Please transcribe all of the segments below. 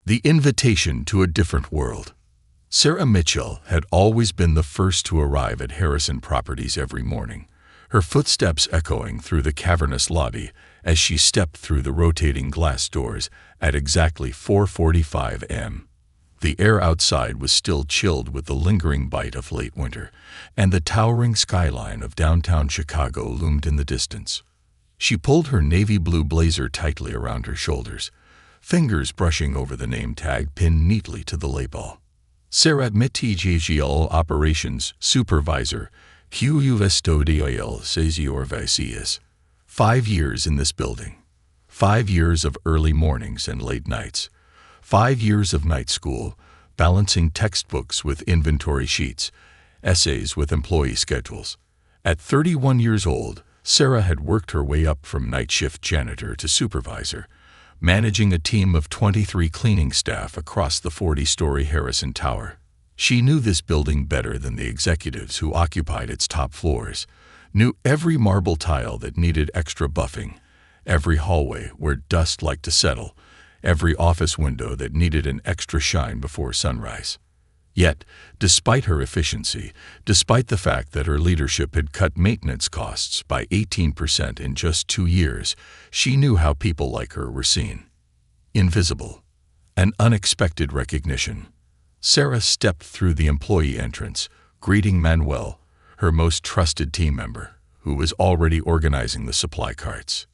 The invitation to a different world. Sarah Mitchell had always been the first to arrive at Harrison Properties every morning, her footsteps echoing through the cavernous lobby as she stepped through the rotating glass doors at exactly 4:45 a.m. The air outside was still chilled with the lingering bite of late winter, and the towering skyline of downtown Chicago loomed in the distance. She pulled her navy blue blazer tightly around her shoulders, fingers brushing over the name tag pinned neatly to the label. Sarah Mitchell, Operations Supervisor, Custodial Services. 5 years in this building. 5 years of early mornings and late nights. 5 years of night school, balancing textbooks with inventory sheets, essays with employee schedules. At 31 years old, Sarah had worked her way up from night shift janitor to supervisor, managing a team of 23 cleaning staff across the 40-story Harrison Tower. She knew this building better than the executives who occupied its top floors, knew every marble tile that needed extra buffing, every hallway where dust liked to settle, every office window that needed an extra shine before sunrise. Yet, despite her efficiency, despite the fact that her leadership had cut maintenance costs by 18% in just 2 years, she knew how people like her were seen. Invisible. An unexpected recognition. Sarah stepped through the employee entrance, greeting Manuel, her most trusted team member, who was already organizing the supply carts.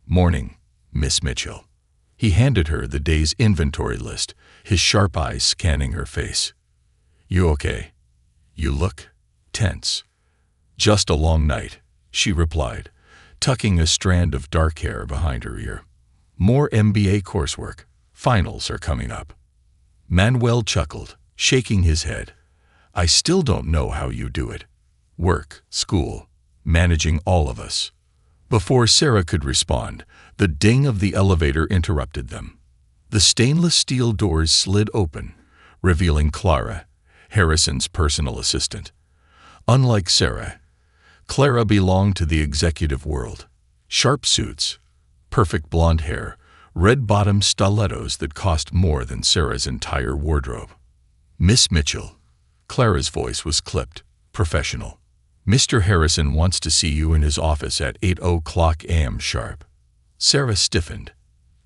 "Morning, Miss Mitchell." He handed her the day's inventory list, his sharp eyes scanning her face. "You okay? You look tense." "Just a long night," she replied, tucking a strand of dark hair behind her ear. "More MBA coursework. Finals are coming up." Manuel chuckled, shaking his head. "I still don't know how you do it. Work, school, managing all of us." Before Sarah could respond, the ding of the elevator interrupted them. The stainless steel doors slid open, revealing Clara, Harrison's personal assistant. Unlike Sarah, Clara belonged to the executive world. Sharp suits, perfect blonde hair, red-bottomed stilettos that cost more than Sarah's entire wardrobe. "Miss Mitchell." Clara's voice was clipped, professional. "Mr. Harrison wants to see you in his office at 8 a.m. sharp." Sarah stiffened.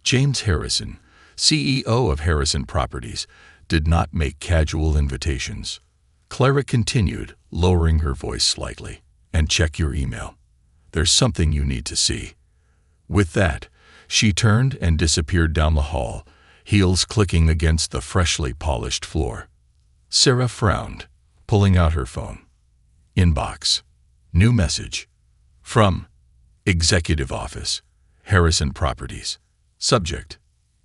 James Harrison, CEO of Harrison Properties, did not make casual invitations. Clara continued, lowering her voice slightly. "And check your email. There's something you need to see." With that, she turned and disappeared down the hall, heels clicking against the freshly polished floor. Sarah frowned, pulling out her phone. Inbox. New message. From Executive Office, Harrison Properties. Subject: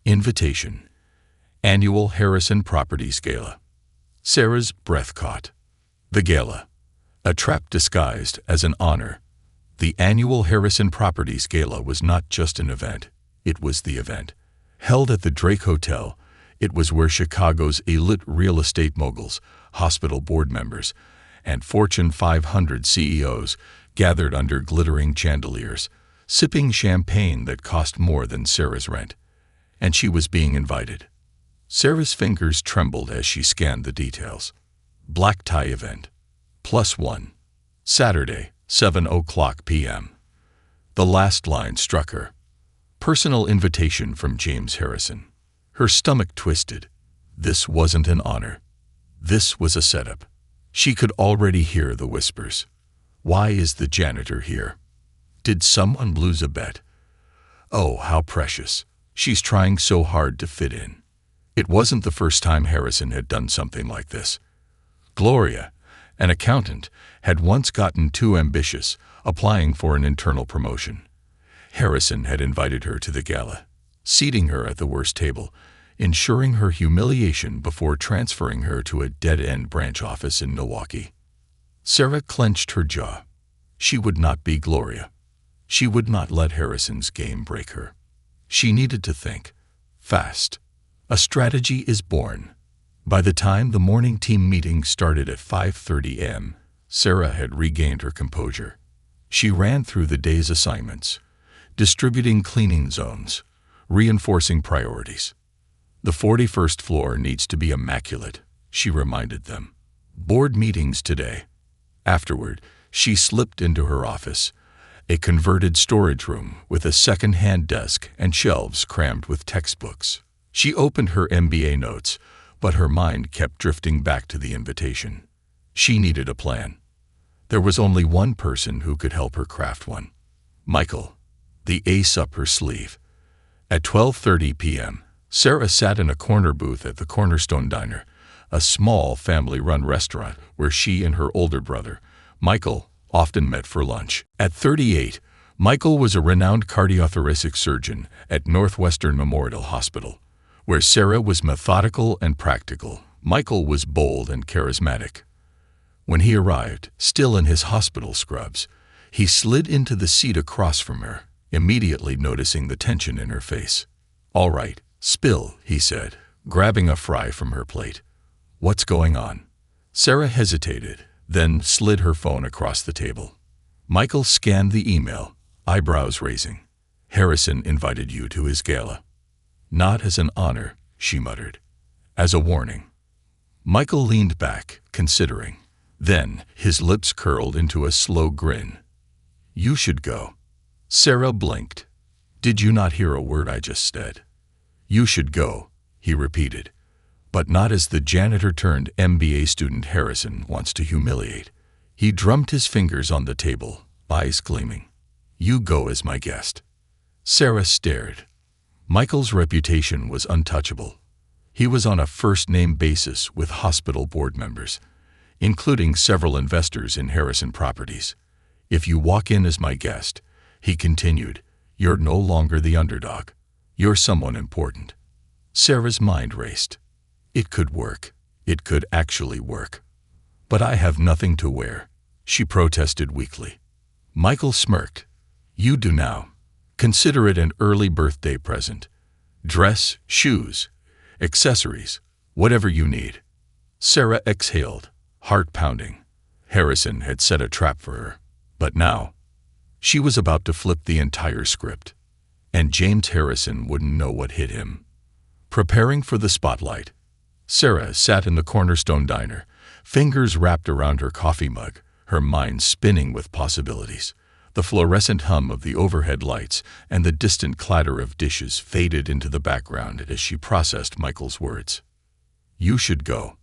Invitation. Annual Harrison Properties Gala. Sarah's breath caught. The gala. A trap disguised as an honor. The annual Harrison Properties Gala was not just an event, it was the event. Held at the Drake Hotel, it was where Chicago's elite real estate moguls, hospital board members, and Fortune 500 CEOs gathered under glittering chandeliers, sipping champagne that cost more than Sarah's rent. And she was being invited. Sarah's fingers trembled as she scanned the details. Black tie event. +1. Saturday, 7:00 p.m. The last line struck her. Personal invitation from James Harrison. Her stomach twisted. This wasn't an honor. This was a setup. She could already hear the whispers. Why is the janitor here? Did someone lose a bet? Oh, how precious. She's trying so hard to fit in. It wasn't the first time Harrison had done something like this. Gloria, an accountant, had once gotten too ambitious, applying for an internal promotion. Harrison had invited her to the gala, seating her at the worst table, ensuring her humiliation before transferring her to a dead-end branch office in Milwaukee. Sarah clenched her jaw. She would not be Gloria. She would not let Harrison's game break her. She needed to think. Fast. A strategy is born. By the time the morning team meeting started at 5:30 a.m., Sarah had regained her composure. She ran through the day's assignments, distributing cleaning zones, reinforcing priorities. The 41st floor needs to be immaculate, she reminded them. Board meetings today. Afterward, she slipped into her office, a converted storage room with a second-hand desk and shelves crammed with textbooks. She opened her MBA notes, but her mind kept drifting back to the invitation. She needed a plan. There was only one person who could help her craft one. Michael, the ace up her sleeve. At 12:30 p.m., Sarah sat in a corner booth at the Cornerstone Diner, a small family-run restaurant where she and her older brother, Michael, often met for lunch. At 38, Michael was a renowned cardiothoracic surgeon at Northwestern Memorial Hospital. Where Sarah was methodical and practical, Michael was bold and charismatic. When he arrived, still in his hospital scrubs, he slid into the seat across from her, immediately noticing the tension in her face. "All right, spill," he said, grabbing a fry from her plate. "What's going on?" Sarah hesitated, then slid her phone across the table. Michael scanned the email, eyebrows raising. "Harrison invited you to his gala." "Not as an honor," she muttered. "As a warning." Michael leaned back, considering. Then his lips curled into a slow grin. "You should go." Sarah blinked. "Did you not hear a word I just said?" "You should go," he repeated. "But not as the janitor-turned-MBA student Harrison wants to humiliate." He drummed his fingers on the table, eyes gleaming. "You go as my guest." Sarah stared. Michael's reputation was untouchable. He was on a first-name basis with hospital board members, including several investors in Harrison Properties. "If you walk in as my guest," he continued, "you're no longer the underdog. You're someone important." Sarah's mind raced. It could work. It could actually work. "But I have nothing to wear," she protested weakly. Michael smirked. "You do now. Consider it an early birthday present. Dress, shoes, accessories, whatever you need." Sarah exhaled, heart pounding. Harrison had set a trap for her. But now, she was about to flip the entire script. And James Harrison wouldn't know what hit him. Preparing for the spotlight, Sarah sat in the Cornerstone Diner, fingers wrapped around her coffee mug, her mind spinning with possibilities. The fluorescent hum of the overhead lights and the distant clatter of dishes faded into the background as she processed Michael's words. "You should go.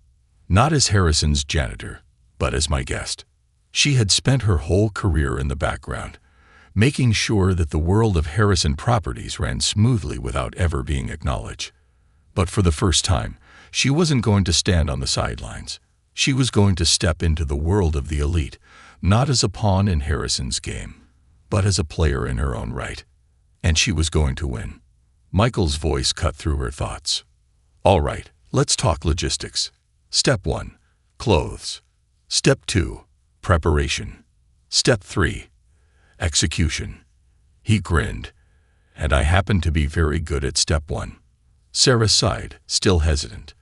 Not as Harrison's janitor, but as my guest." She had spent her whole career in the background, making sure that the world of Harrison Properties ran smoothly without ever being acknowledged. But for the first time, she wasn't going to stand on the sidelines. She was going to step into the world of the elite, not as a pawn in Harrison's game, but as a player in her own right. And she was going to win. Michael's voice cut through her thoughts. "All right, let's talk logistics. Step 1, clothes. Step 2, preparation. Step 3, execution." He grinned. "And I happen to be very good at step 1. Sarah sighed, still hesitant.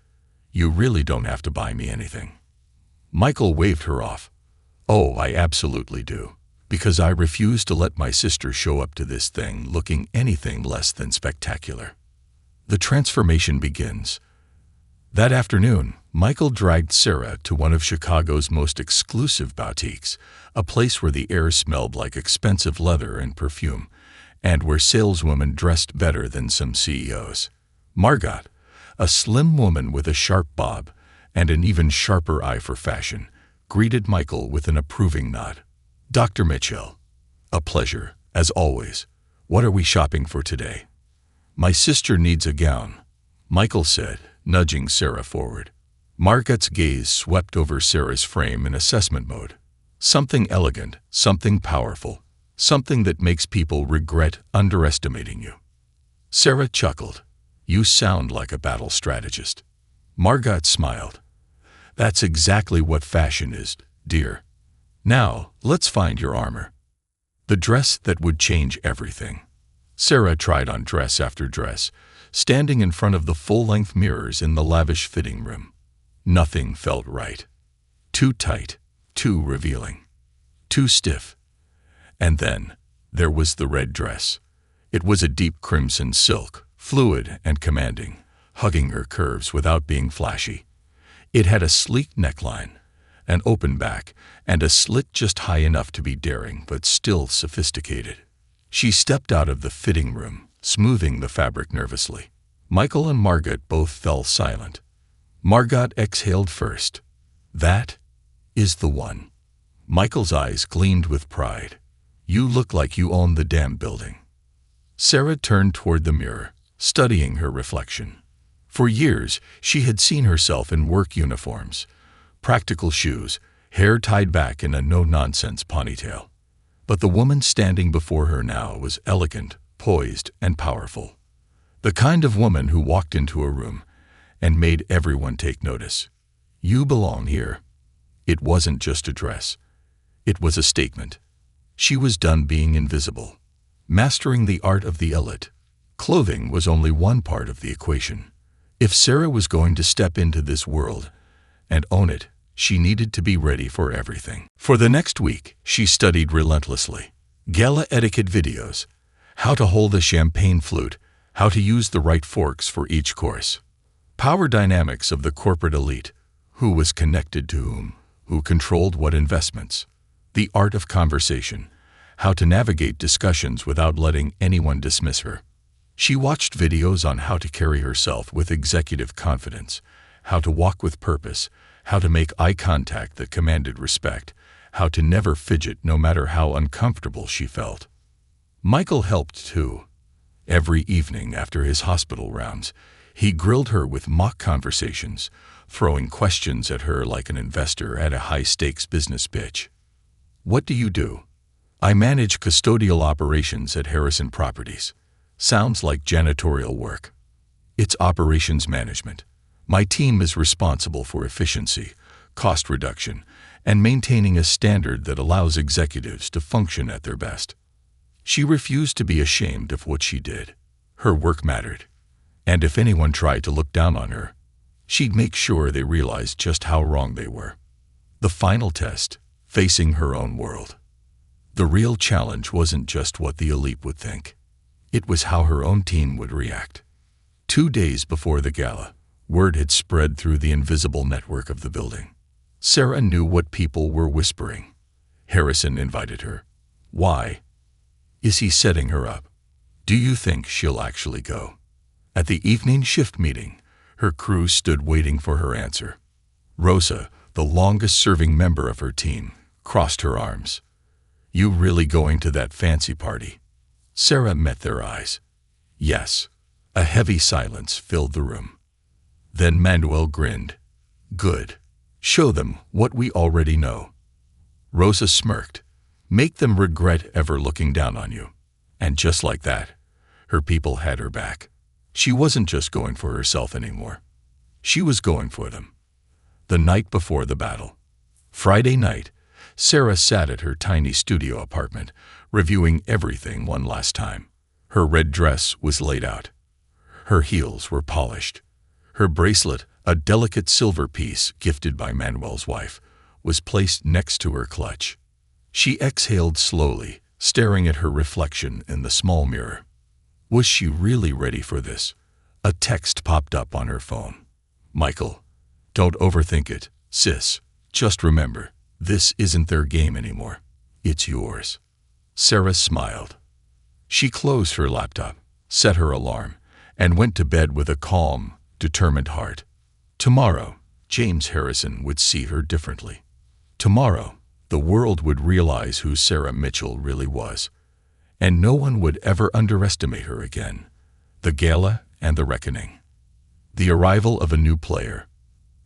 "You really don't have to buy me anything." Michael waved her off. "Oh, I absolutely do. Because I refuse to let my sister show up to this thing looking anything less than spectacular." The transformation begins. That afternoon, Michael dragged Sarah to one of Chicago's most exclusive boutiques, a place where the air smelled like expensive leather and perfume, and where saleswomen dressed better than some CEOs. Margot, a slim woman with a sharp bob and an even sharper eye for fashion, greeted Michael with an approving nod. "Dr. Mitchell, a pleasure, as always. What are we shopping for today?" "My sister needs a gown," Michael said, nudging Sarah forward. Margot's gaze swept over Sarah's frame in assessment mode. "Something elegant, something powerful, something that makes people regret underestimating you." Sarah chuckled. "You sound like a battle strategist." Margot smiled. "That's exactly what fashion is, dear. Now, let's find your armor. The dress that would change everything." Sarah tried on dress after dress, standing in front of the full-length mirrors in the lavish fitting room. Nothing felt right. Too tight, too revealing, too stiff. And then, there was the red dress. It was a deep crimson silk, fluid and commanding, hugging her curves without being flashy. It had a sleek neckline, an open back, and a slit just high enough to be daring but still sophisticated. She stepped out of the fitting room, smoothing the fabric nervously. Michael and Margot both fell silent. Margot exhaled first. "That is the one." Michael's eyes gleamed with pride. "You look like you own the damn building." Sarah turned toward the mirror, studying her reflection. For years, she had seen herself in work uniforms, practical shoes, hair tied back in a no-nonsense ponytail. But the woman standing before her now was elegant, poised, and powerful. The kind of woman who walked into a room and made everyone take notice. "You belong here." It wasn't just a dress. It was a statement. She was done being invisible, mastering the art of the elite. Clothing was only one part of the equation. If Sarah was going to step into this world and own it, she needed to be ready for everything. For the next week, she studied relentlessly. Gala etiquette videos, how to hold a champagne flute, how to use the right forks for each course. Power dynamics of the corporate elite, who was connected to whom, who controlled what investments. The art of conversation, how to navigate discussions without letting anyone dismiss her. She watched videos on how to carry herself with executive confidence, how to walk with purpose, how to make eye contact that commanded respect, how to never fidget no matter how uncomfortable she felt. Michael helped too. Every evening after his hospital rounds, he grilled her with mock conversations, throwing questions at her like an investor at a high-stakes business pitch. "What do you do?" "I manage custodial operations at Harrison Properties." "Sounds like janitorial work." "It's operations management. My team is responsible for efficiency, cost reduction, and maintaining a standard that allows executives to function at their best." She refused to be ashamed of what she did. Her work mattered. And if anyone tried to look down on her, she'd make sure they realized just how wrong they were. The final test, facing her own world. The real challenge wasn't just what the elite would think. It was how her own team would react. 2 days before the gala, word had spread through the invisible network of the building. Sarah knew what people were whispering. Harrison invited her. Why? Is he setting her up? Do you think she'll actually go? At the evening shift meeting, her crew stood waiting for her answer. Rosa, the longest-serving member of her team, crossed her arms. You really going to that fancy party? Sarah met their eyes. Yes. A heavy silence filled the room. Then Manuel grinned. Good. Show them what we already know. Rosa smirked. Make them regret ever looking down on you. And just like that, her people had her back. She wasn't just going for herself anymore. She was going for them. The night before the battle. Friday night, Sarah sat at her tiny studio apartment, reviewing everything one last time. Her red dress was laid out. Her heels were polished. Her bracelet, a delicate silver piece gifted by Manuel's wife, was placed next to her clutch. She exhaled slowly, staring at her reflection in the small mirror. Was she really ready for this? A text popped up on her phone. Michael, don't overthink it, sis. Just remember, this isn't their game anymore. It's yours. Sarah smiled. She closed her laptop, set her alarm, and went to bed with a calm, determined heart. Tomorrow, James Harrison would see her differently. Tomorrow, the world would realize who Sarah Mitchell really was. And no one would ever underestimate her again. The gala and the reckoning. The arrival of a new player.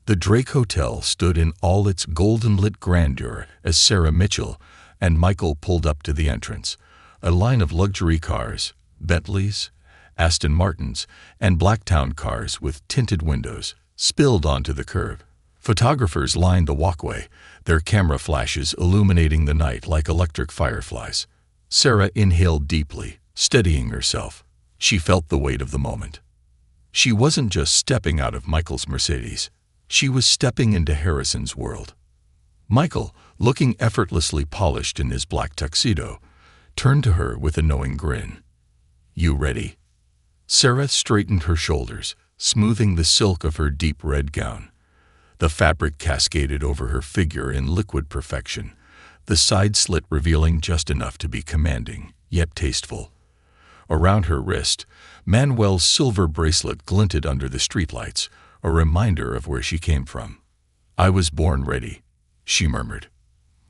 The Drake Hotel stood in all its golden-lit grandeur as Sarah Mitchell and Michael pulled up to the entrance. A line of luxury cars, Bentleys, Aston Martins, and Blacktown cars with tinted windows, spilled onto the curb. Photographers lined the walkway, their camera flashes illuminating the night like electric fireflies. Sarah inhaled deeply, steadying herself. She felt the weight of the moment. She wasn't just stepping out of Michael's Mercedes. She was stepping into Harrison's world. Michael, looking effortlessly polished in his black tuxedo, turned to her with a knowing grin. You ready? Sarah straightened her shoulders, smoothing the silk of her deep red gown. The fabric cascaded over her figure in liquid perfection, the side slit revealing just enough to be commanding, yet tasteful. Around her wrist, Manuel's silver bracelet glinted under the streetlights, a reminder of where she came from. "I was born ready," she murmured.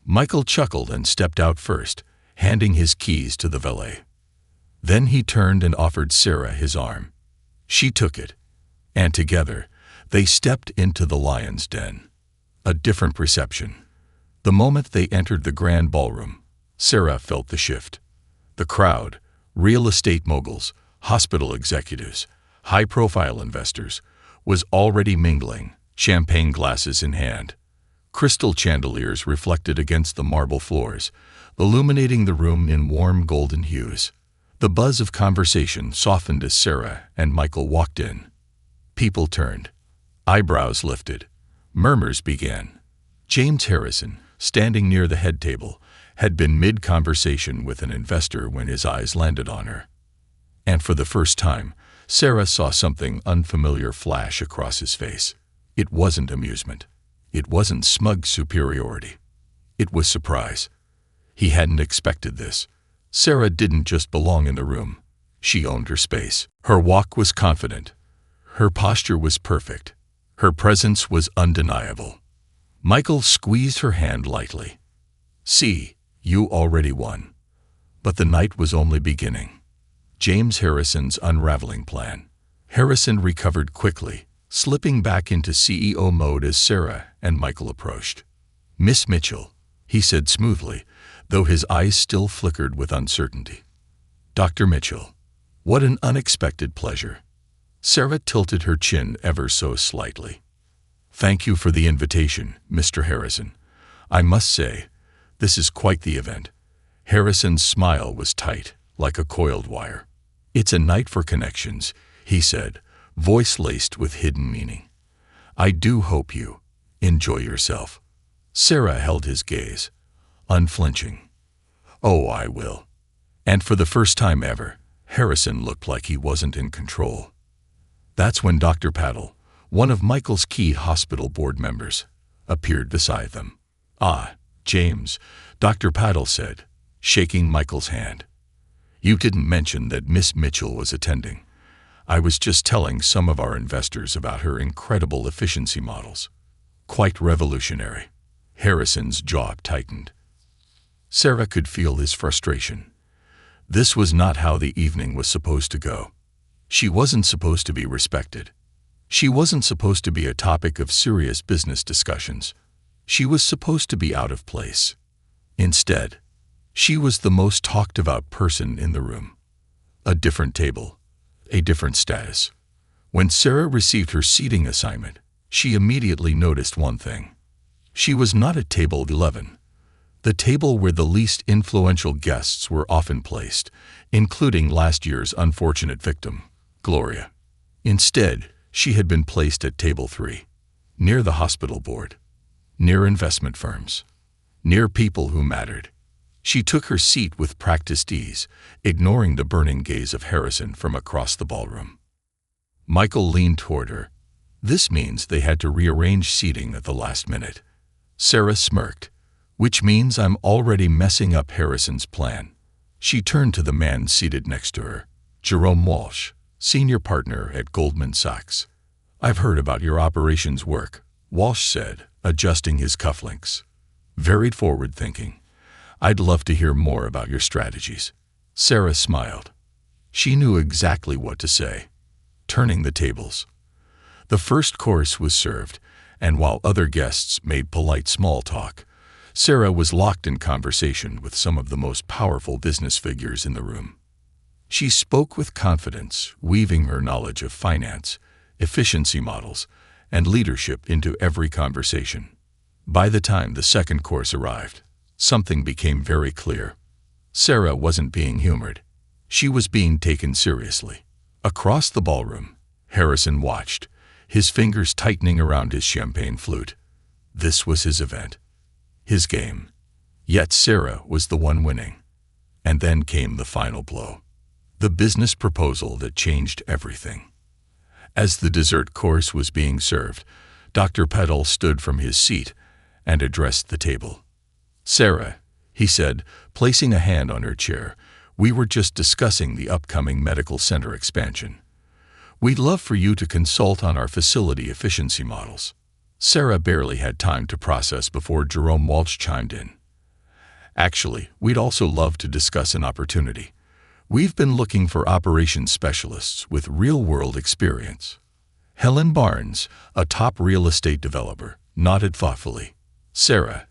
Michael chuckled and stepped out first, handing his keys to the valet. Then he turned and offered Sarah his arm. She took it, and together they stepped into the Lion's Den. A different reception. The moment they entered the grand ballroom, Sarah felt the shift. The crowd, real estate moguls, hospital executives, high-profile investors, was already mingling, champagne glasses in hand. Crystal chandeliers reflected against the marble floors, illuminating the room in warm golden hues. The buzz of conversation softened as Sarah and Michael walked in. People turned. Eyebrows lifted. Murmurs began. James Harrison, standing near the head table, had been mid-conversation with an investor when his eyes landed on her. And for the first time, Sarah saw something unfamiliar flash across his face. It wasn't amusement. It wasn't smug superiority. It was surprise. He hadn't expected this. Sarah didn't just belong in the room. She owned her space. Her walk was confident. Her posture was perfect. Her presence was undeniable. Michael squeezed her hand lightly. "See, you already won." But the night was only beginning. James Harrison's unraveling plan. Harrison recovered quickly, slipping back into CEO mode as Sarah and Michael approached. "Miss Mitchell," he said smoothly, though his eyes still flickered with uncertainty. "Dr. Mitchell, what an unexpected pleasure." Sarah tilted her chin ever so slightly. "Thank you for the invitation, Mr. Harrison. I must say, this is quite the event." Harrison's smile was tight, like a coiled wire. "It's a night for connections," he said, voice laced with hidden meaning. "I do hope you enjoy yourself." Sarah held his gaze, unflinching. "Oh, I will." And for the first time ever, Harrison looked like he wasn't in control. That's when Dr. Paddle, one of Michael's key hospital board members, appeared beside them. "Ah, James," Dr. Paddle said, shaking Michael's hand. "You didn't mention that Miss Mitchell was attending. I was just telling some of our investors about her incredible efficiency models. Quite revolutionary." Harrison's jaw tightened. Sarah could feel his frustration. This was not how the evening was supposed to go. She wasn't supposed to be respected. She wasn't supposed to be a topic of serious business discussions. She was supposed to be out of place. Instead, she was the most talked about person in the room. A different table, a different status. When Sarah received her seating assignment, she immediately noticed one thing. She was not at table 11, the table where the least influential guests were often placed, including last year's unfortunate victim, Gloria. Instead, she had been placed at table 3, near the hospital board, near investment firms, near people who mattered. She took her seat with practiced ease, ignoring the burning gaze of Harrison from across the ballroom. Michael leaned toward her. "This means they had to rearrange seating at the last minute." Sarah smirked. "Which means I'm already messing up Harrison's plan." She turned to the man seated next to her, Jerome Walsh, senior partner at Goldman Sachs. "I've heard about your operations work," Walsh said, adjusting his cufflinks. "Very forward-thinking. I'd love to hear more about your strategies." Sarah smiled. She knew exactly what to say. Turning the tables. The first course was served, and while other guests made polite small talk, Sarah was locked in conversation with some of the most powerful business figures in the room. She spoke with confidence, weaving her knowledge of finance, efficiency models, and leadership into every conversation. By the time the second course arrived, something became very clear. Sarah wasn't being humored. She was being taken seriously. Across the ballroom, Harrison watched, his fingers tightening around his champagne flute. This was his event, his game. Yet Sarah was the one winning. And then came the final blow. The business proposal that changed everything. As the dessert course was being served, Dr. Petal stood from his seat and addressed the table. "Sarah," he said, placing a hand on her chair, "we were just discussing the upcoming medical center expansion. We'd love for you to consult on our facility efficiency models." Sarah barely had time to process before Jerome Walsh chimed in. "Actually, we'd also love to discuss an opportunity. We've been looking for operations specialists with real-world experience." Helen Barnes, a top real estate developer, nodded thoughtfully. "Sarah,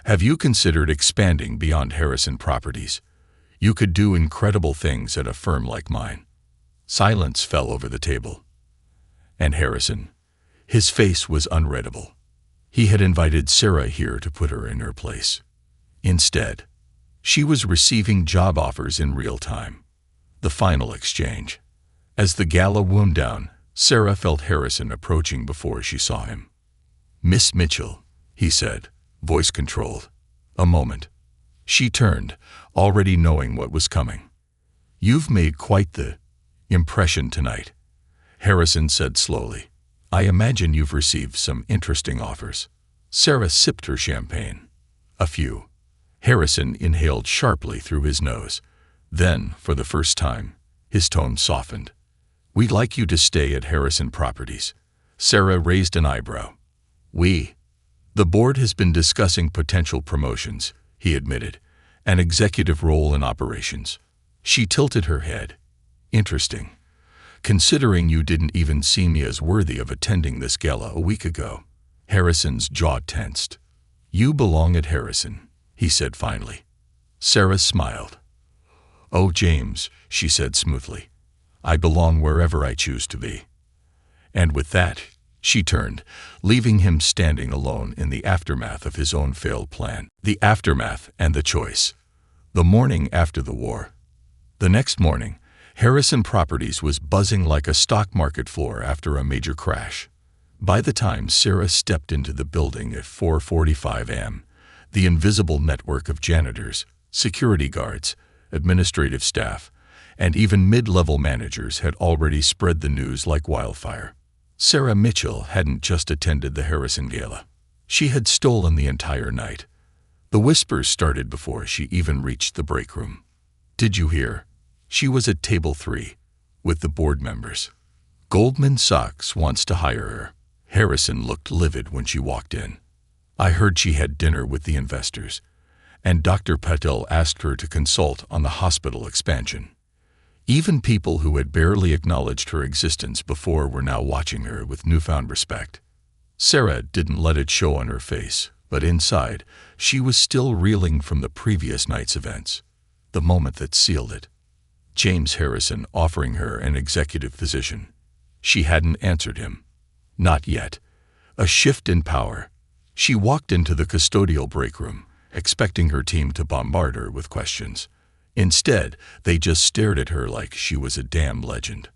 have you considered expanding beyond Harrison Properties? You could do incredible things at a firm like mine." Silence fell over the table. And Harrison? His face was unreadable. He had invited Sarah here to put her in her place. Instead, she was receiving job offers in real time. The final exchange. As the gala wound down, Sarah felt Harrison approaching before she saw him. "Miss Mitchell," he said, voice controlled. A moment. She turned, already knowing what was coming. "You've made quite the impression tonight," Harrison said slowly. "I imagine you've received some interesting offers." Sarah sipped her champagne. "A few." Harrison inhaled sharply through his nose. Then, for the first time, his tone softened. "We'd like you to stay at Harrison Properties." Sarah raised an eyebrow. The board has been discussing potential promotions," he admitted, "an executive role in operations." She tilted her head. "Interesting. Considering you didn't even see me as worthy of attending this gala a week ago." Harrison's jaw tensed. "You belong at Harrison," he said finally. Sarah smiled. "Oh, James," she said smoothly, "I belong wherever I choose to be." And with that, she turned, leaving him standing alone in the aftermath of his own failed plan. The aftermath and the choice. The morning after the war. The next morning, Harrison Properties was buzzing like a stock market floor after a major crash. By the time Sarah stepped into the building at 4:45 a.m., the invisible network of janitors, security guards, administrative staff, and even mid-level managers had already spread the news like wildfire. Sarah Mitchell hadn't just attended the Harrison Gala. She had stolen the entire night. The whispers started before she even reached the break room. "Did you hear? She was at table 3, with the board members. Goldman Sachs wants to hire her." Harrison looked livid when she walked in. "I heard she had dinner with the investors, and Dr. Patel asked her to consult on the hospital expansion." Even people who had barely acknowledged her existence before were now watching her with newfound respect. Sarah didn't let it show on her face, but inside, she was still reeling from the previous night's events. The moment that sealed it. James Harrison offering her an executive position. She hadn't answered him. Not yet. A shift in power. She walked into the custodial break room, expecting her team to bombard her with questions. Instead, they just stared at her like she was a damn legend.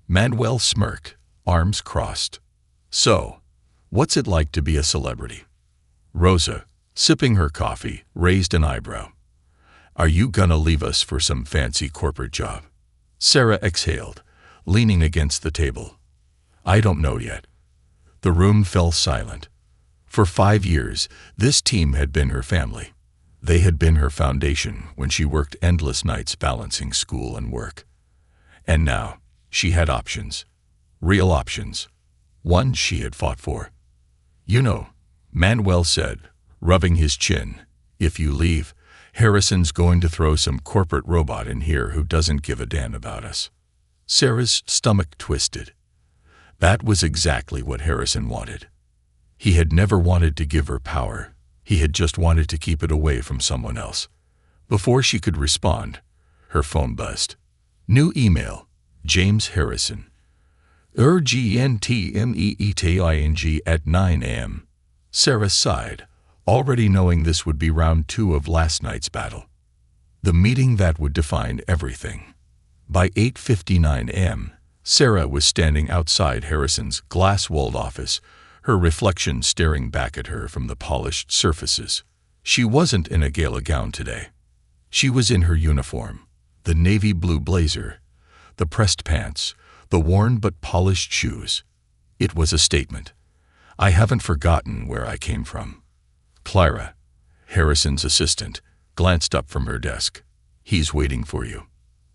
Manuel smirked, arms crossed. "So, what's it like to be a celebrity?" Rosa, sipping her coffee, raised an eyebrow. "Are you gonna leave us for some fancy corporate job?" Sarah exhaled, leaning against the table. "I don't know yet." The room fell silent. For 5 years, this team had been her family. They had been her foundation when she worked endless nights balancing school and work. And now, she had options. Real options. One she had fought for. "You know," Manuel said, rubbing his chin, "if you leave, Harrison's going to throw some corporate robot in here who doesn't give a damn about us." Sarah's stomach twisted. That was exactly what Harrison wanted. He had never wanted to give her power. He had just wanted to keep it away from someone else. Before she could respond, her phone buzzed. New email. James Harrison. urgentmeeting at 9 a.m. Sarah sighed, already knowing this would be round 2 of last night's battle. The meeting that would define everything. By 8:59 a.m., Sarah was standing outside Harrison's glass-walled office, her reflection staring back at her from the polished surfaces. She wasn't in a gala gown today. She was in her uniform, the navy blue blazer, the pressed pants, the worn but polished shoes. It was a statement. I haven't forgotten where I came from. Clara, Harrison's assistant, glanced up from her desk. He's waiting for you.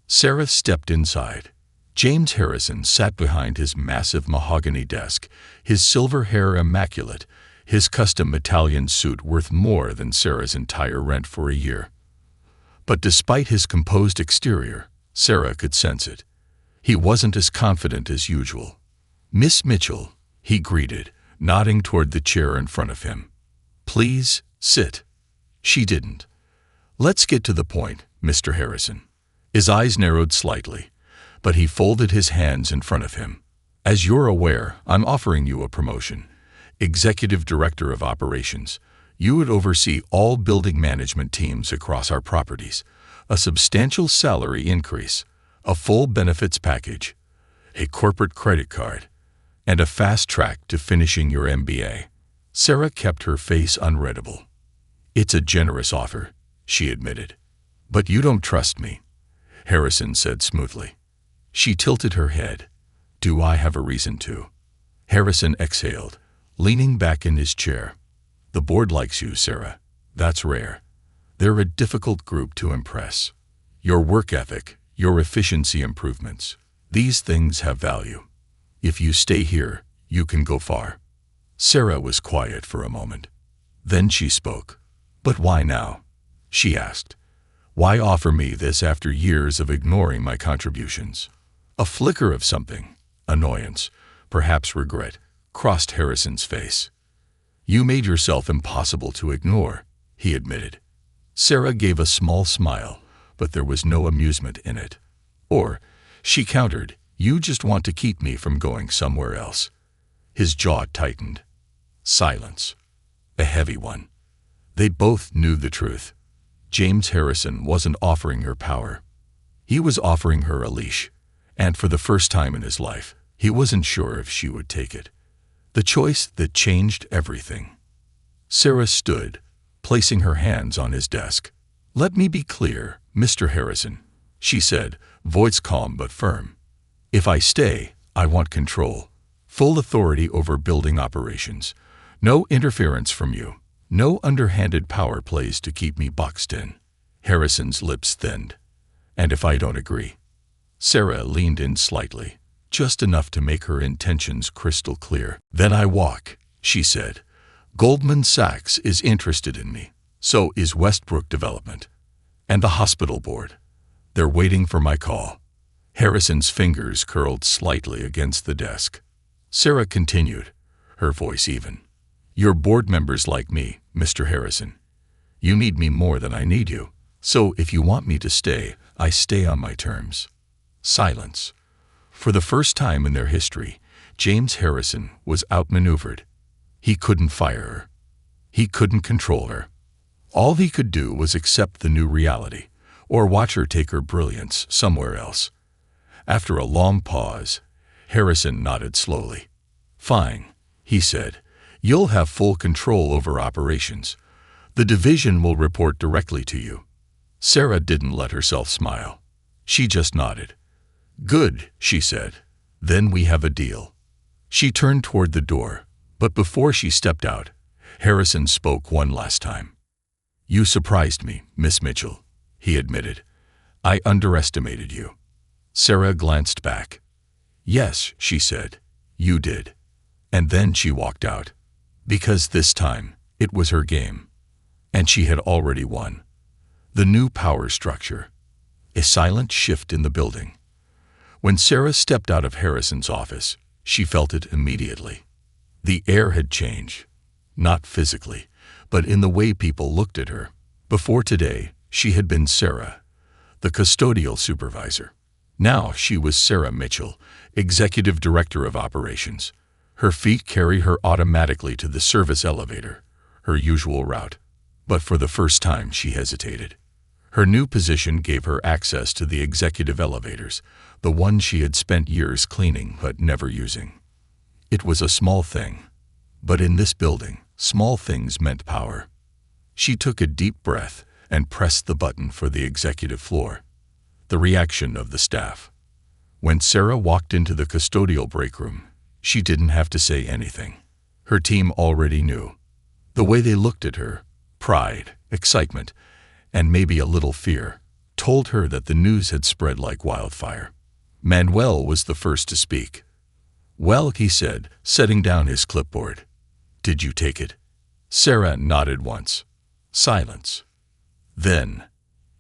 Sarah stepped inside. James Harrison sat behind his massive mahogany desk, his silver hair immaculate, his custom Italian suit worth more than Sarah's entire rent for a year. But despite his composed exterior, Sarah could sense it. He wasn't as confident as usual. "Miss Mitchell," he greeted, nodding toward the chair in front of him. "Please, sit." She didn't. "Let's get to the point, Mr. Harrison." His eyes narrowed slightly, but he folded his hands in front of him. "As you're aware, I'm offering you a promotion. Executive Director of Operations. You would oversee all building management teams across our properties, a substantial salary increase, a full benefits package, a corporate credit card, and a fast track to finishing your MBA. Sarah kept her face unreadable. "It's a generous offer," she admitted. "But you don't trust me," Harrison said smoothly. She tilted her head. "Do I have a reason to?" Harrison exhaled, leaning back in his chair. "The board likes you, Sarah. That's rare. They're a difficult group to impress. Your work ethic, your efficiency improvements, these things have value. If you stay here, you can go far." Sarah was quiet for a moment. Then she spoke. "But why now?" she asked. "Why offer me this after years of ignoring my contributions?" A flicker of something, annoyance, perhaps regret, crossed Harrison's face. "You made yourself impossible to ignore," he admitted. Sarah gave a small smile, but there was no amusement in it. "Or," she countered, "you just want to keep me from going somewhere else." His jaw tightened. Silence. A heavy one. They both knew the truth. James Harrison wasn't offering her power. He was offering her a leash, and for the first time in his life, he wasn't sure if she would take it. The choice that changed everything. Sarah stood, placing her hands on his desk. "Let me be clear, Mr. Harrison," she said, voice calm but firm. "If I stay, I want control, full authority over building operations. No interference from you. No underhanded power plays to keep me boxed in." Harrison's lips thinned. "And if I don't agree?" Sarah leaned in slightly, just enough to make her intentions crystal clear. "Then I walk," she said. "Goldman Sachs is interested in me. So is Westbrook Development. And the hospital board. They're waiting for my call." Harrison's fingers curled slightly against the desk. Sarah continued, her voice even. "Your board members like me, Mr. Harrison. You need me more than I need you. So if you want me to stay, I stay on my terms." Silence. For the first time in their history, James Harrison was outmaneuvered. He couldn't fire her. He couldn't control her. All he could do was accept the new reality, or watch her take her brilliance somewhere else. After a long pause, Harrison nodded slowly. "Fine," he said. "You'll have full control over operations. The division will report directly to you." Sarah didn't let herself smile. She just nodded. "Good," she said. "Then we have a deal." She turned toward the door, but before she stepped out, Harrison spoke one last time. "You surprised me, Miss Mitchell," he admitted. "I underestimated you." Sarah glanced back. "Yes," she said, "you did." And then she walked out. Because this time, it was her game. And she had already won. The new power structure. A silent shift in the building. When Sarah stepped out of Harrison's office, she felt it immediately. The air had changed. Not physically, but in the way people looked at her. Before today, she had been Sarah, the custodial supervisor. Now she was Sarah Mitchell, Executive Director of Operations. Her feet carried her automatically to the service elevator, her usual route. But for the first time, she hesitated. Her new position gave her access to the executive elevators, the ones she had spent years cleaning but never using. It was a small thing, but in this building, small things meant power. She took a deep breath and pressed the button for the executive floor. The reaction of the staff. When Sarah walked into the custodial break room, she didn't have to say anything. Her team already knew. The way they looked at her, pride, excitement, and maybe a little fear, told her that the news had spread like wildfire. Manuel was the first to speak. "Well," he said, setting down his clipboard. "Did you take it?" Sarah nodded once. Silence. Then,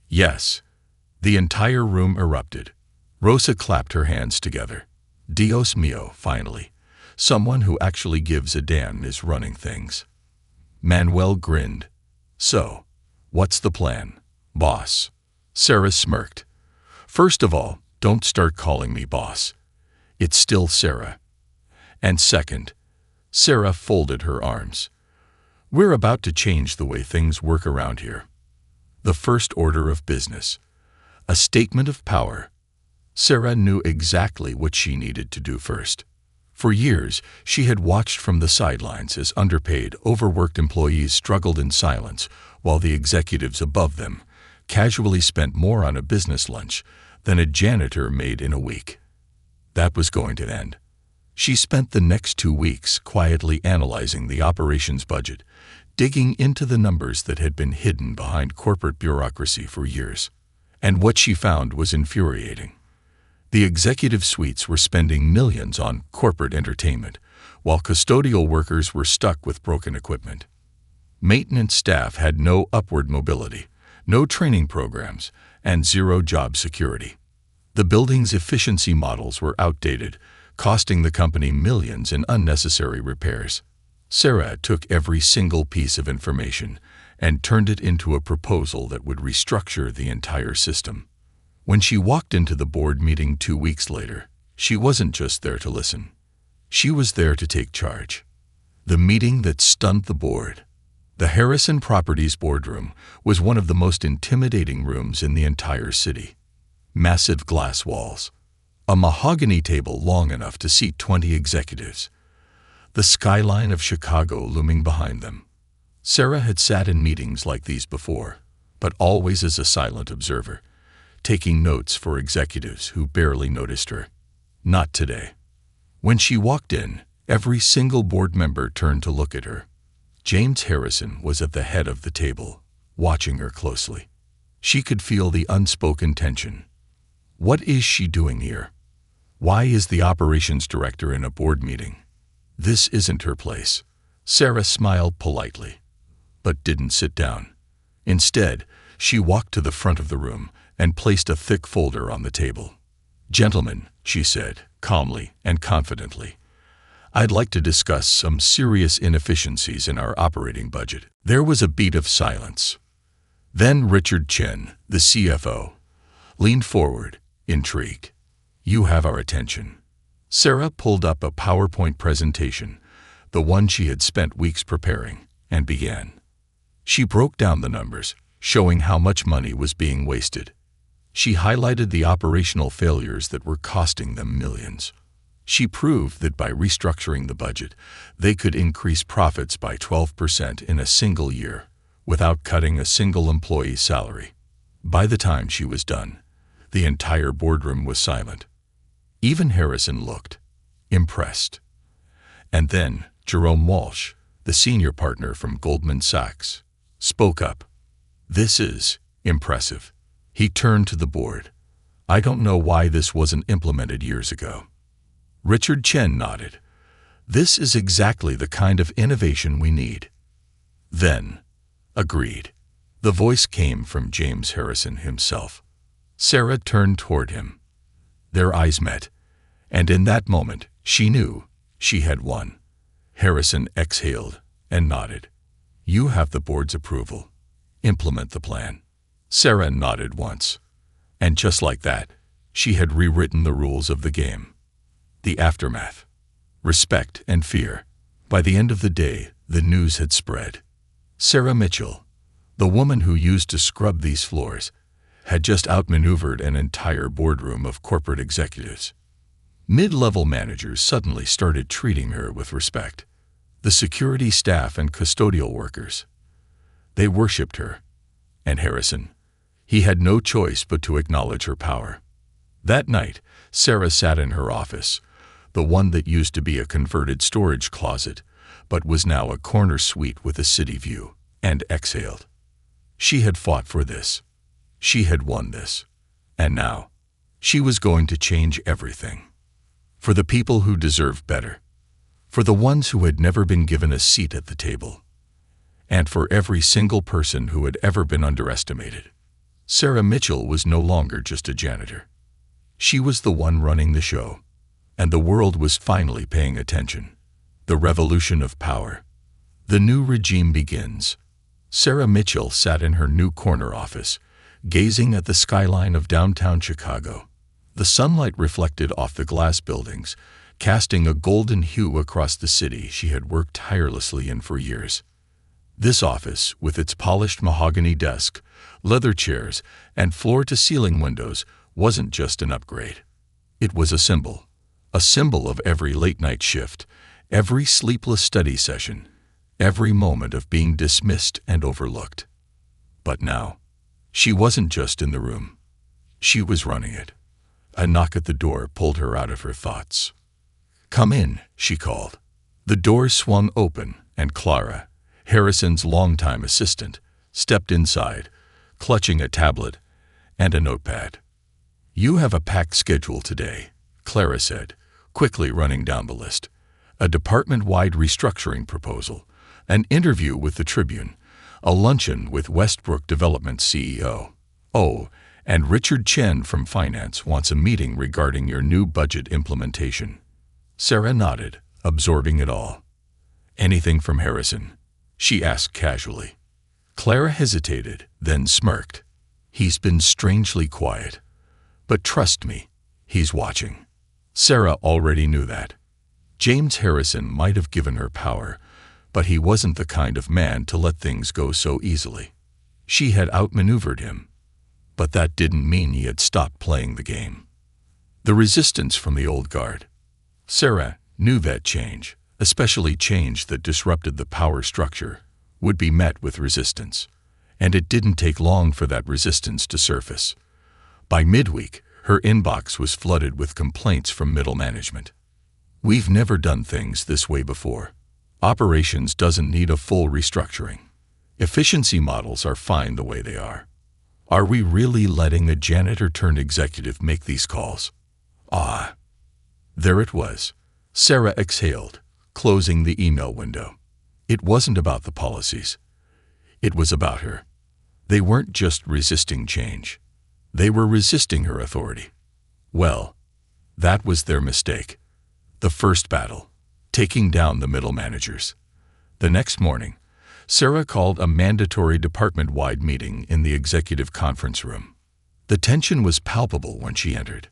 "Yes." The entire room erupted. Rosa clapped her hands together. Dios mío, finally. Someone who actually gives a damn is running things. Manuel grinned. "So, what's the plan, boss?" Sarah smirked. "First of all, don't start calling me boss. It's still Sarah. And second," Sarah folded her arms, "we're about to change the way things work around here. The first order of business. A statement of power." Sarah knew exactly what she needed to do first. For years, she had watched from the sidelines as underpaid, overworked employees struggled in silence, while the executives above them casually spent more on a business lunch than a janitor made in a week. That was going to end. She spent the next 2 weeks quietly analyzing the operations budget, digging into the numbers that had been hidden behind corporate bureaucracy for years. And what she found was infuriating. The executive suites were spending millions on corporate entertainment, while custodial workers were stuck with broken equipment. Maintenance staff had no upward mobility, no training programs, and zero job security. The building's efficiency models were outdated, costing the company millions in unnecessary repairs. Sarah took every single piece of information and turned it into a proposal that would restructure the entire system. When she walked into the board meeting 2 weeks later, she wasn't just there to listen. She was there to take charge. The meeting that stunned the board. The Harrison Properties boardroom was one of the most intimidating rooms in the entire city. Massive glass walls. A mahogany table long enough to seat 20 executives. The skyline of Chicago looming behind them. Sarah had sat in meetings like these before, but always as a silent observer, taking notes for executives who barely noticed her. Not today. When she walked in, every single board member turned to look at her. James Harrison was at the head of the table, watching her closely. She could feel the unspoken tension. What is she doing here? Why is the operations director in a board meeting? This isn't her place. Sarah smiled politely, but didn't sit down. Instead, she walked to the front of the room and placed a thick folder on the table. "Gentlemen," she said, calmly and confidently, "I'd like to discuss some serious inefficiencies in our operating budget." There was a beat of silence. Then Richard Chen, the CFO, leaned forward, intrigued. "You have our attention." Sarah pulled up a PowerPoint presentation, the one she had spent weeks preparing, and began. She broke down the numbers, showing how much money was being wasted. She highlighted the operational failures that were costing them millions. She proved that by restructuring the budget, they could increase profits by 12% in a single year, without cutting a single employee's salary. By the time she was done, the entire boardroom was silent. Even Harrison looked impressed. And then Jerome Walsh, the senior partner from Goldman Sachs, spoke up. "This is impressive." He turned to the board. "I don't know why this wasn't implemented years ago." Richard Chen nodded. "This is exactly the kind of innovation we need." "Then," agreed. The voice came from James Harrison himself. Sarah turned toward him. Their eyes met, and in that moment, she knew she had won. Harrison exhaled and nodded. "You have the board's approval. Implement the plan." Sarah nodded once, and just like that, she had rewritten the rules of the game. The aftermath. Respect and fear. By the end of the day, the news had spread. Sarah Mitchell, the woman who used to scrub these floors, had just outmaneuvered an entire boardroom of corporate executives. Mid-level managers suddenly started treating her with respect. The security staff and custodial workers. They worshipped her. And Harrison, he had no choice but to acknowledge her power. That night, Sarah sat in her office, the one that used to be a converted storage closet, but was now a corner suite with a city view, and exhaled. She had fought for this. She had won this. And now, she was going to change everything. For the people who deserved better. For the ones who had never been given a seat at the table. And for every single person who had ever been underestimated. Sarah Mitchell was no longer just a janitor. She was the one running the show. And the world was finally paying attention. The revolution of power. The new regime begins. Sarah Mitchell sat in her new corner office, gazing at the skyline of downtown Chicago. The sunlight reflected off the glass buildings, casting a golden hue across the city she had worked tirelessly in for years. This office, with its polished mahogany desk, leather chairs, and floor-to-ceiling windows, wasn't just an upgrade. It was a symbol of every late-night shift, every sleepless study session, every moment of being dismissed and overlooked. But now, she wasn't just in the room. She was running it. A knock at the door pulled her out of her thoughts. "Come in," she called. The door swung open, and Clara, Harrison's longtime assistant, stepped inside, clutching a tablet and a notepad. "You have a packed schedule today," Clara said, quickly running down the list. "A department-wide restructuring proposal, an interview with the Tribune, a luncheon with Westbrook Development CEO. Oh, and Richard Chen from Finance wants a meeting regarding your new budget implementation." Sarah nodded, absorbing it all. "Anything from Harrison?" she asked casually. Clara hesitated, then smirked. "He's been strangely quiet. But trust me, he's watching." Sarah already knew that. James Harrison might have given her power, but he wasn't the kind of man to let things go so easily. She had outmaneuvered him, but that didn't mean he had stopped playing the game. The resistance from the old guard. Sarah knew that change, especially change that disrupted the power structure, would be met with resistance, and it didn't take long for that resistance to surface. By midweek, her inbox was flooded with complaints from middle management. "We've never done things this way before. Operations doesn't need a full restructuring. Efficiency models are fine the way they are. Are we really letting a janitor-turned-executive make these calls?" Ah. There it was. Sarah exhaled, closing the email window. It wasn't about the policies. It was about her. They weren't just resisting change. They were resisting her authority. Well, that was their mistake. The first battle, taking down the middle managers. The next morning, Sarah called a mandatory department-wide meeting in the executive conference room. The tension was palpable when she entered.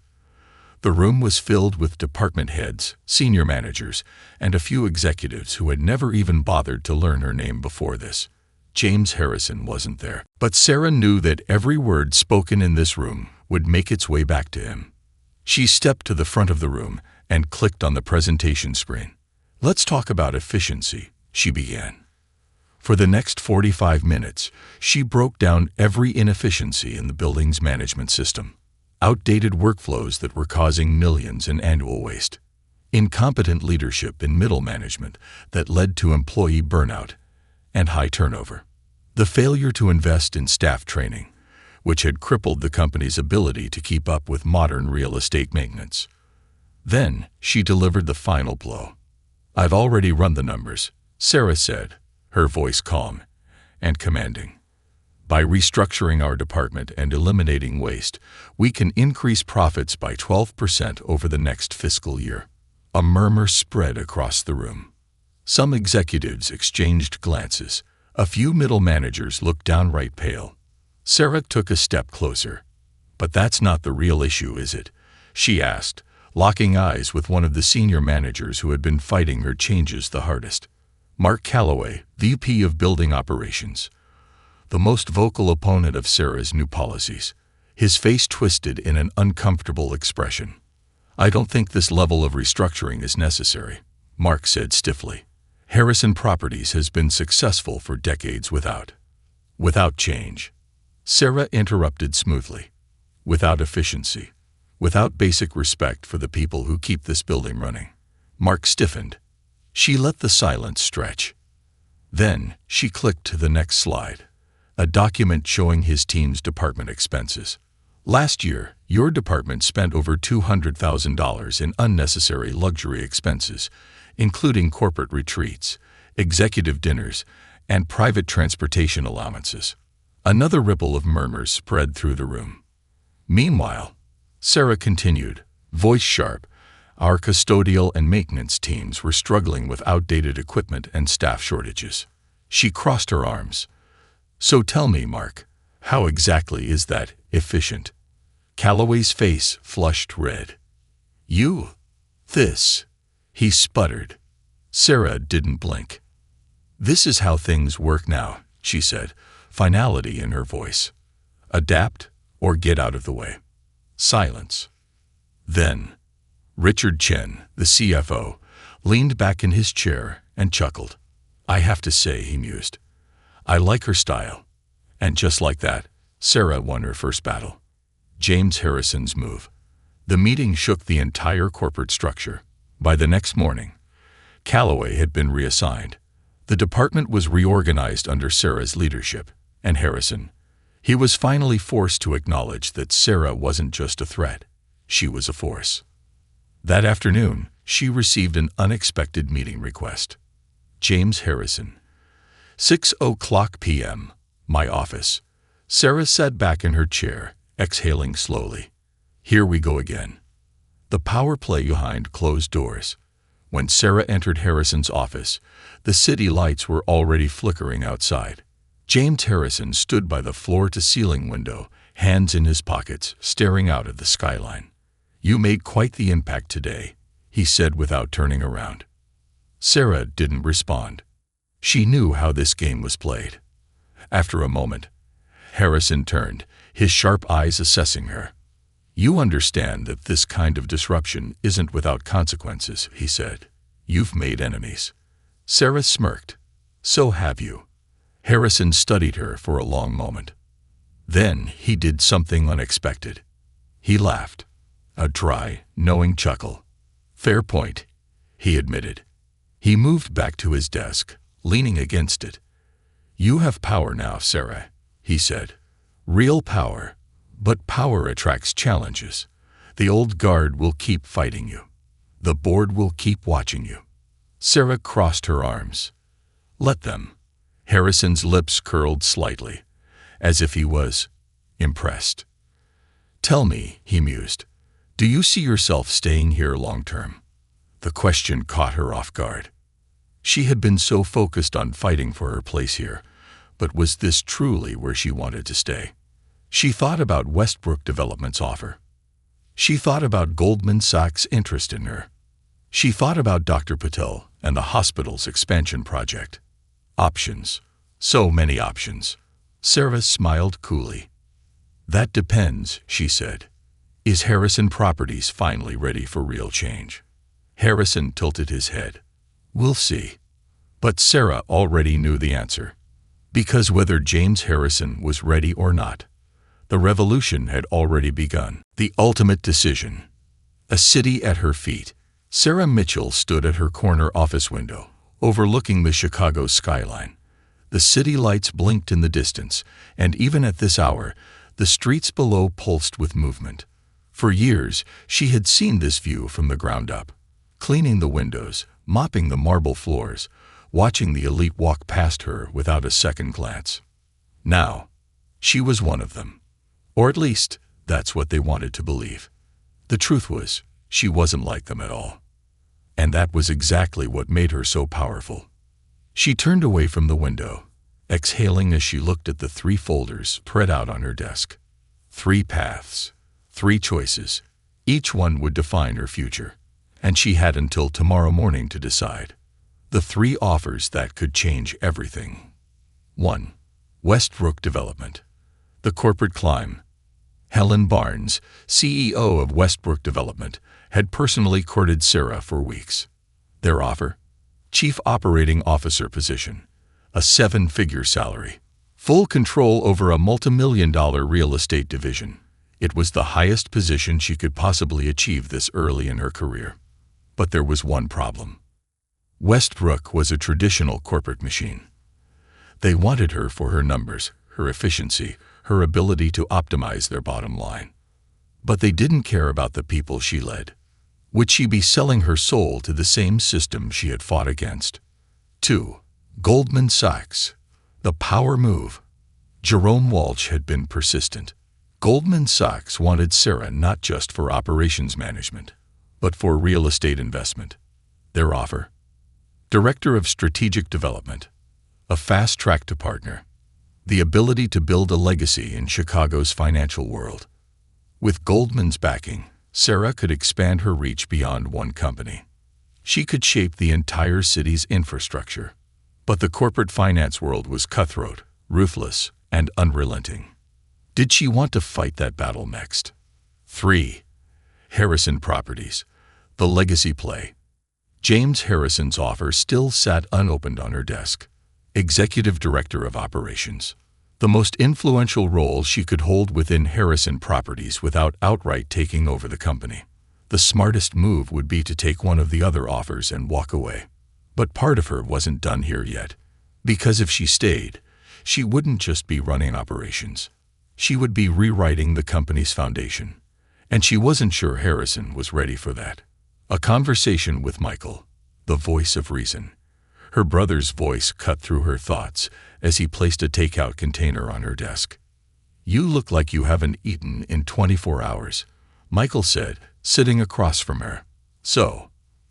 The room was filled with department heads, senior managers, and a few executives who had never even bothered to learn her name before this. James Harrison wasn't there, but Sarah knew that every word spoken in this room would make its way back to him. She stepped to the front of the room and clicked on the presentation screen. "Let's talk about efficiency," she began. For the next 45 minutes, she broke down every inefficiency in the building's management system. Outdated workflows that were causing millions in annual waste. Incompetent leadership in middle management that led to employee burnout and high turnover. The failure to invest in staff training, which had crippled the company's ability to keep up with modern real estate maintenance. Then she delivered the final blow. "I've already run the numbers," Sarah said, her voice calm and commanding. "By restructuring our department and eliminating waste, we can increase profits by 12% over the next fiscal year." A murmur spread across the room. Some executives exchanged glances. A few middle managers looked downright pale. Sarah took a step closer. "But that's not the real issue, is it?" she asked, locking eyes with one of the senior managers who had been fighting her changes the hardest. Mark Calloway, VP of Building Operations. The most vocal opponent of Sarah's new policies. His face twisted in an uncomfortable expression. "I don't think this level of restructuring is necessary," Mark said stiffly. "Harrison Properties has been successful for decades without change." Sarah interrupted smoothly. "Without efficiency. without basic respect for the people who keep this building running. Mark stiffened. She let the silence stretch. Then she clicked to the next slide, a document showing his team's department expenses. Last year, your department spent over $200,000 in unnecessary luxury expenses, including corporate retreats, executive dinners, and private transportation allowances. Another ripple of murmurs spread through the room. Meanwhile, Sarah continued, voice sharp, our custodial and maintenance teams were struggling with outdated equipment and staff shortages. She crossed her arms. So tell me, Mark, how exactly is that efficient? Calloway's face flushed red. He sputtered. Sarah didn't blink. This is how things work now, she said, finality in her voice. Adapt or get out of the way. Silence. Then, Richard Chen, the CFO, leaned back in his chair and chuckled. I have to say, he mused, I like her style. And just like that, Sarah won her first battle. James Harrison's move. The meeting shook the entire corporate structure. By the next morning, Calloway had been reassigned. The department was reorganized under Sarah's leadership, and Harrison, he was finally forced to acknowledge that Sarah wasn't just a threat, she was a force. That afternoon, she received an unexpected meeting request. James Harrison. 6:00 p.m., my office. Sarah sat back in her chair, exhaling slowly. Here we go again. The power play behind closed doors. When Sarah entered Harrison's office, the city lights were already flickering outside. James Harrison stood by the floor-to-ceiling window, hands in his pockets, staring out at the skyline. You made quite the impact today, he said without turning around. Sarah didn't respond. She knew how this game was played. After a moment, Harrison turned, his sharp eyes assessing her. You understand that this kind of disruption isn't without consequences, he said. You've made enemies. Sarah smirked. So have you. Harrison studied her for a long moment. Then he did something unexpected. He laughed. A dry, knowing chuckle. Fair point, he admitted. He moved back to his desk, leaning against it. You have power now, Sarah, he said. Real power. But power attracts challenges. The old guard will keep fighting you. The board will keep watching you. Sarah crossed her arms. Let them. Harrison's lips curled slightly, as if he was impressed. Tell me, he mused, do you see yourself staying here long-term? The question caught her off guard. She had been so focused on fighting for her place here, but was this truly where she wanted to stay? She thought about Westbrook Development's offer. She thought about Goldman Sachs' interest in her. She thought about Dr. Patel and the hospital's expansion project. Options. So many options. Sarah smiled coolly. That depends, she said. Is Harrison Properties finally ready for real change? Harrison tilted his head. We'll see. But Sarah already knew the answer. Because whether James Harrison was ready or not, the revolution had already begun. The ultimate decision. A city at her feet. Sarah Mitchell stood at her corner office window, overlooking the Chicago skyline. The city lights blinked in the distance, and even at this hour, the streets below pulsed with movement. For years, she had seen this view from the ground up, cleaning the windows, mopping the marble floors, watching the elite walk past her without a second glance. Now, she was one of them. Or at least, that's what they wanted to believe. The truth was, she wasn't like them at all. And that was exactly what made her so powerful. She turned away from the window, exhaling as she looked at the 3 folders spread out on her desk. 3 paths, 3 choices. Each one would define her future, and she had until tomorrow morning to decide. The 3 offers that could change everything. 1. Westbrook Development. The corporate climb. Helen Barnes, CEO of Westbrook Development, had personally courted Sarah for weeks. Their offer? Chief Operating Officer position, a 7-figure salary, full control over a multimillion-dollar real estate division, It was the highest position she could possibly achieve this early in her career. But there was one problem. Westbrook was a traditional corporate machine. They wanted her for her numbers, her efficiency, her ability to optimize their bottom line. But they didn't care about the people she led. Would she be selling her soul to the same system she had fought against? 2. Goldman Sachs. The power move. Jerome Walsh had been persistent. Goldman Sachs wanted Sarah not just for operations management, but for real estate investment. Their offer: Director of Strategic Development, a fast track to partner, the ability to build a legacy in Chicago's financial world. With Goldman's backing, Sarah could expand her reach beyond one company. She could shape the entire city's infrastructure. But the corporate finance world was cutthroat, ruthless, and unrelenting. Did she want to fight that battle next? 3. Harrison Properties. The legacy play. James Harrison's offer still sat unopened on her desk. Executive Director of Operations. The most influential role she could hold within Harrison Properties without outright taking over the company. The smartest move would be to take one of the other offers and walk away. But part of her wasn't done here yet. Because if she stayed, she wouldn't just be running operations. She would be rewriting the company's foundation. And she wasn't sure Harrison was ready for that. A conversation with Michael, the voice of reason. Her brother's voice cut through her thoughts as he placed a takeout container on her desk. "You look like you haven't eaten in 24 hours, Michael said, sitting across from her. "So,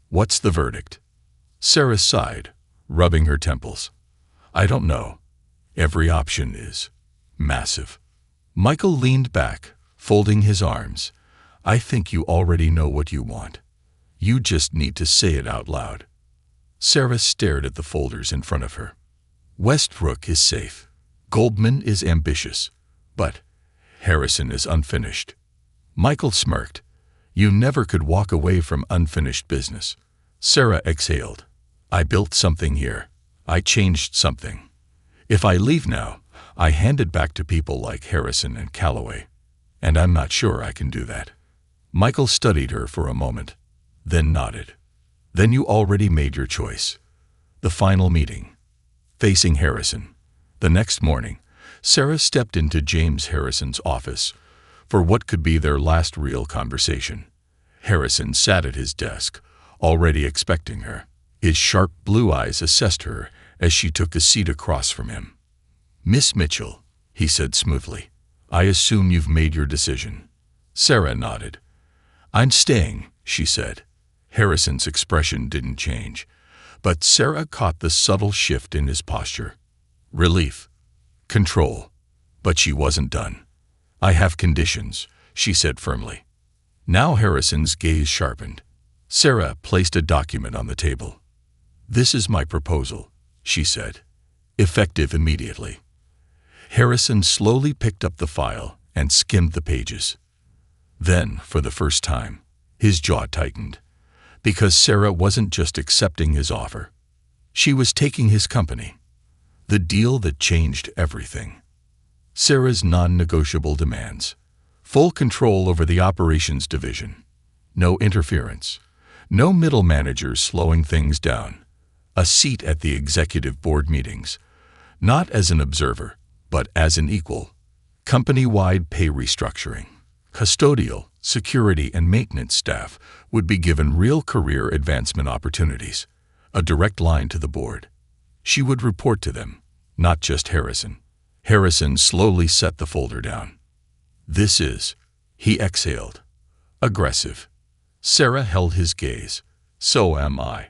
what's the verdict?" Sarah sighed, rubbing her temples. "I don't know. Every option is massive." Michael leaned back, folding his arms. "I think you already know what you want. You just need to say it out loud." Sarah stared at the folders in front of her. Westbrook is safe. Goldman is ambitious. But Harrison is unfinished. Michael smirked. "You never could walk away from unfinished business." Sarah exhaled. "I built something here. I changed something. If I leave now, I hand it back to people like Harrison and Calloway. And I'm not sure I can do that." Michael studied her for a moment, then nodded. "Then you already made your choice." The final meeting. Facing Harrison. The next morning, Sarah stepped into James Harrison's office for what could be their last real conversation. Harrison sat at his desk, already expecting her. His sharp blue eyes assessed her as she took a seat across from him. "Miss Mitchell," he said smoothly, "I assume you've made your decision." Sarah nodded. "I'm staying," she said. Harrison's expression didn't change, but Sarah caught the subtle shift in his posture. Relief. Control. But she wasn't done. "I have conditions," she said firmly. Now Harrison's gaze sharpened. Sarah placed a document on the table. "This is my proposal," she said. "Effective immediately." Harrison slowly picked up the file and skimmed the pages. Then, for the first time, his jaw tightened, because Sarah wasn't just accepting his offer. She was taking his company. The deal that changed everything. Sarah's non-negotiable demands. Full control over the operations division. No interference. No middle managers slowing things down. A seat at the executive board meetings. Not as an observer, but as an equal. Company-wide pay restructuring. Custodial, security, and maintenance staff would be given real career advancement opportunities. A direct line to the board. She would report to them, not just Harrison. Harrison slowly set the folder down. "This is," he exhaled. "Aggressive." Sarah held his gaze. "So am I."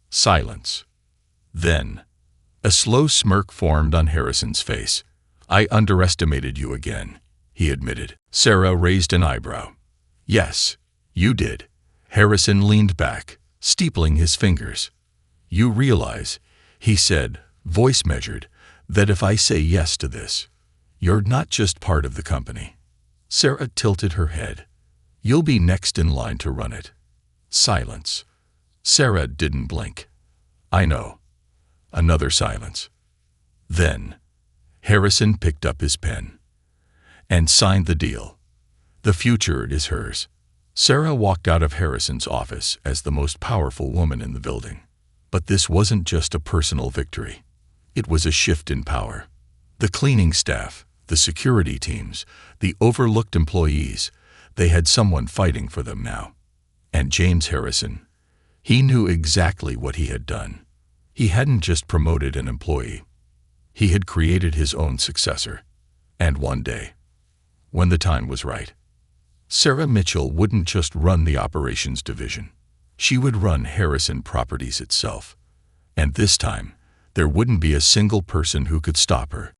Silence. Then, a slow smirk formed on Harrison's face. "I underestimated you again," he admitted. Sarah raised an eyebrow. "Yes, you did." Harrison leaned back, steepling his fingers. "You realize," he said, voice measured, "that if I say yes to this, you're not just part of the company." Sarah tilted her head. "You'll be next in line to run it." Silence. Sarah didn't blink. "I know." Another silence. Then, Harrison picked up his pen and signed the deal. The future is hers. Sarah walked out of Harrison's office as the most powerful woman in the building. But this wasn't just a personal victory. It was a shift in power. The cleaning staff, the security teams, the overlooked employees, they had someone fighting for them now. And James Harrison, he knew exactly what he had done. He hadn't just promoted an employee. He had created his own successor. And one day, when the time was right, Sarah Mitchell wouldn't just run the operations division. She would run Harrison Properties itself. And this time, there wouldn't be a single person who could stop her.